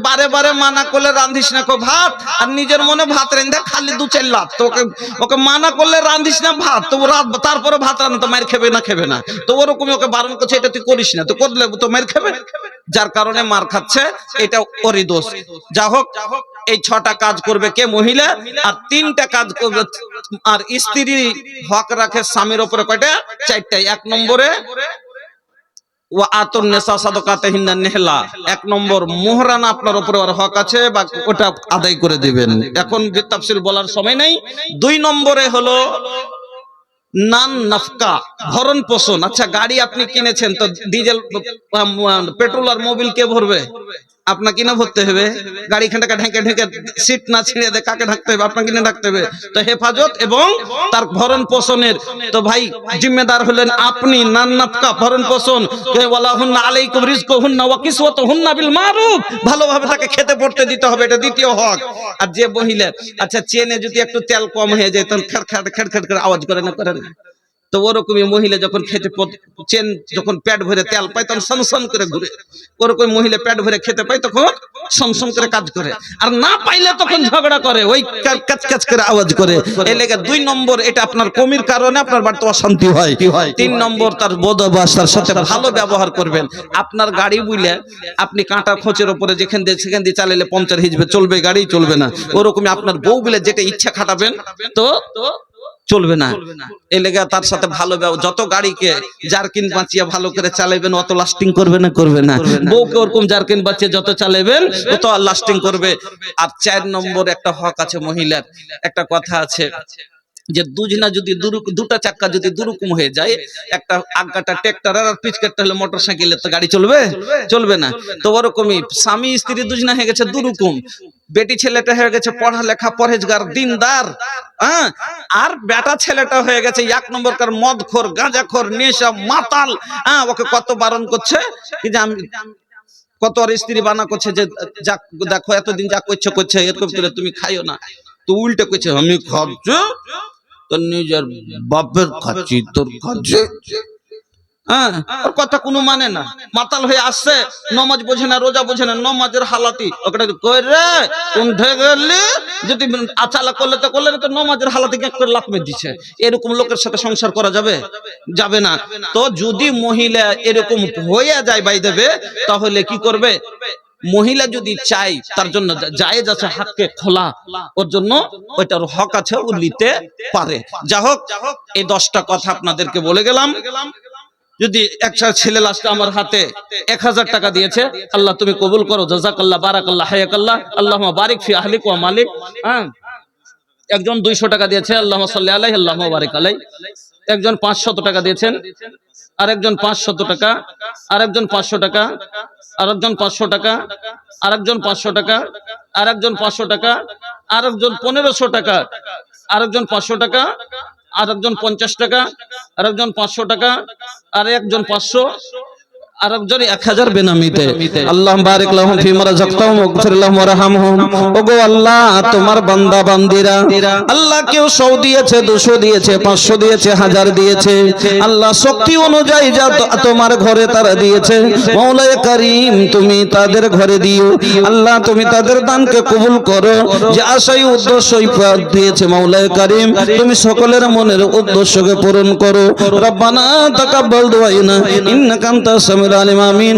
বারে বারে মানা করলে রাঁধিস না ভাত, আর নিজের মনে ভাত রেঁধে খালি 2-4 লাখ। তো ওকে মানা করলে রাঁধিস না ভাত, তো তারপরে ভাত রান্না তো মার খেবে না। তো ওরকমই ওকে বারণ করছে এটা তুই করিস না, তো করলে তো মার খাবে, যার কারণে মার খাচ্ছে, এটা ওরই দোষ। যা হোক, এই 6টা কাজ করবে কে? মহিলা। আর 3টা কাজ করবে। আর স্ত্রী হক রাখে স্বামীর উপরে কয়টা? 4টাই। 1 নম্বরে ও আতুন নেসা সাদাকাতিহিন্না নিহলা, 1 নম্বর মোহরানা আপনার উপরে ওর হক আছে, বা ওটা আদায় করে দিবেন। এখন বিস্তারিত বলার সময় নাই। 2 নম্বরে হলো নান নাফকা, ভরণ পোষণ। আচ্ছা, গাড়ি আপনি কিনেছেন, তো ডিজেল পেট্রোল আর মোবিল কে ভরবে? আপনাকে না ভরতে হবে। গাড়ি খানটাকে ঢেকে ঢেকে সিট না ছিঁড়ে দেয়, কাকে ঢাকতে হবে? আপনাকে না ঢাকতে হবে। তো হেফাজত এবং তার ভরণ পোষণের তো ভাই জিম্মেদার হলেন আপনি। নান নাফকা, ভরণ পোষণ। ওয়ালাহুন্না আলাইকুম রিজকুহুন্না ওয়া কিসওয়াতুহুন্না বিল মারুফ, ভালোভাবে তাকে খেতে পড়তে দিতে হবে, এটা দ্বিতীয় হক। আর যে মহিলা, আচ্ছা চেনে যদি একটু তেল কম হয়ে যায়, তখন খেড় করে আওয়াজ করে না? তো ওরকমই মহিলা যখন খেতে চেন, যখন পেট ভরে তেল পায় তখন সনসন করে ঘুরে। ওরকম মহিলা পেট ভরে খেতে পায় তখন সনসন করে কাজ করে, আর না পাইলে তখন ঝগড়া করে, ওই কাচ করে আওয়াজ করে। এই লেগে 2 নম্বর, এটা আপনার কমির কারণে আপনার বাড়িতে অশান্তি হয়। 3 নম্বর তার বোধ অভ্যাস, তার সাথে ভালো ব্যবহার করবেন। আপনার গাড়ি বুঝলে আপনি কাঁটা খোঁচের উপরে যেখান দিয়ে চালালে পাংচার হিজবে, চলবে, গাড়ি চলবে না। ওরকমই আপনার বউ বলে যেটা ইচ্ছা খাটাবেন তো চলবে না। এই লেগে তার সাথে ভালো, যত গাড়িকে জারকিন বাঁচিয়ে ভালো করে চালাবেন অত লাস্টিং করবে না। বউকে ওরকম জারকিন বাঁচিয়ে যত চালাবেন তত লাস্টিং করবে। আর 4 নম্বর একটা হক আছে মহিলার। একটা কথা আছে যে দুটা চাক্কা যদি দুরকম হয়ে যায়, একটা আগাটা ট্রাক্টর আর পিছকাটা হলো মোটরসাইকেল, তো গাড়ি চলবে না। তো ওরকমই স্বামী স্ত্রী দুজনা হয়ে গেছে দুরকম। বেটি ছেলেটা হয়ে গেছে পড়ালেখা পরহেজগার দিনদার, আর বেটা ছেলেটা হয়ে গেছে 1 নম্বরকার মদখোর, গাঁজাখোর, নেশা মাতাল। ওকে কত বারণ করছে কি যে আমি, কত আর স্ত্রী বানা করছে যে দেখো এতদিন যা করছে এরকম করে তুমি খাইও না। তো উল্টে কইছে আমি খাচ্ছি, তোর নিজের বাপের খাচ্ছি, তোর খাচ্ছে। ওর কথা কোনো মানে না। মাতাল হয়ে আসছে, নামাজ বোঝে না, রোজা বোঝে না, নামাজের হালাতি ওকে কই রে কোনঠে গেলি, যদি আচালা করলে তো নামাজের হালাতি এক করে লাফ মেরে দিচ্ছে। এরকম লোকের সাথে সংসার করা যাবে না। তো যদি মহিলা এরকম হয়ে যায় বাই দেবে, তাহলে কি করবে? মহিলা যদি চাই তার জন্য জায়েজ আছে, হাতকে খোলা, ওর জন্য ওইটার হক আছে, ও নিতে পারে। যা হোক, এই 10টা কথা আপনাদেরকে বলে গেলাম। যদি একটা ছেলে লাস্টে আমার হাতে 1000 টাকা দিয়েছে, আল্লাহ তুমি কবুল করো, জাযাকাল্লাহ, বারাকাল্লাহ, হায়াকাল্লাহ, আল্লাহুম্মা বারিক ফি আহলিক ওয়া মালিক। একজন 200 টাকা দিয়েছে, আল্লাহুম্মা সাল্লি আলাইহি, আল্লাহুম্মা বারিক আলাইহি। একজন 500 টাকা দিয়েছেন, আরেকজন 500 টাকা, আরেকজন 500 টাকা, আরেকজন 500 টাকা, আরেকজন 500 টাকা, আরেকজন 500 টাকা, আরেকজন 1500 টাকা, আরেকজন 500 টাকা, আরেকজন 50 টাকা, আরেকজন 500 টাকা, আরেকজন 500, আরেকজন 1000 বেনামিতে। আল্লাহুম্মা বারিক লাহুম ফিমা রাযাকতাহুম ওয়াগফির লাহুম ওয়ারহামহুম। ওগো আল্লাহ, তোমার বান্দা বান্দিরা আল্লাহ কেউ 100 দিয়েছে, 200 দিয়েছে, 500 দিয়েছে, 1000 দিয়েছে, আল্লাহ শক্তি অনুযায়ী যা তোমার ঘরে তারা দিয়েছে, মাওলায়ে কারীম তুমি তাদের ঘরে দিও। আল্লাহ তুমি তাদের দানকে কবুল করো, যে আশাই উদ্দেশ্যই দিয়েছে মাওলায়ে কারীম তুমি সকলের মনের উদ্দেশ্যকে পূরণ করো। রব্বানা তাকাব্বাল দুআইনা ইন্নাকা আনতাস সামিউল আলিম। আমিন।